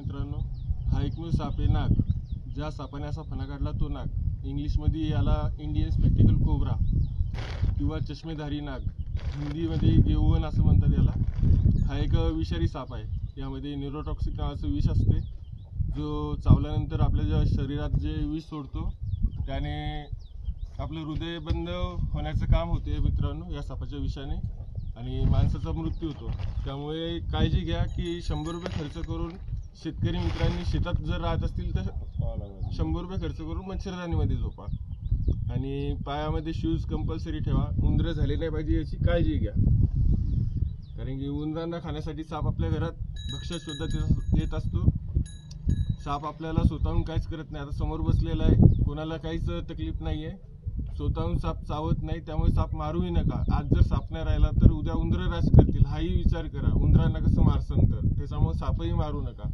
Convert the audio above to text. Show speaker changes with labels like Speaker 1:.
Speaker 1: मित्रांनो, हा एकमेव साप आहे नाग. ज्या सापाने असा फणा काढला तो नाग. इंग्लिशमध्ये याला इंडियन स्पेक्टिकल कोब्रा किंवा चष्मेधारी नाग, हिंदीमध्ये गेववन असं म्हणतात याला. हा एक विषारी साप आहे. यामध्ये न्यूरोटॉक्सिक नावाचं विष असते, जो चावल्यानंतर आपल्या ज्या शरीरात जे विष सोडतो त्याने आपलं हृदय बंद होण्याचं काम होते मित्रांनो या सापाच्या विषाने, आणि माणसाचा मृत्यू होतो. त्यामुळे काळजी घ्या की 100 रुपये खर्च करून शेतकरी मित्रांनी शेतात जर राहत असतील तर 100 रुपये खर्च करून मच्छरदाणीमध्ये झोपा, आणि पायामध्ये शूज कंपल्सरी ठेवा. उंदरं झाले नाही पाहिजे याची काळजी घ्या, कारण की उंदरांना खाण्यासाठी साप आपल्या घरात भक्ष्य शोधत येत असतो. साप आपल्याला स्वतःहून काहीच करत नाही. आता समोर बसलेला आहे, कोणाला काहीच तकलीफ नाही आहे, स्वतःहून साप चावत नाही. त्यामुळे साप मारूही नका. आज जर साप नाही राहिला तर उद्या उंदरं राज करतील, हाही विचार करा. उंदरांना कसं मारसन तर, त्याच्यामुळे सापही मारू नका.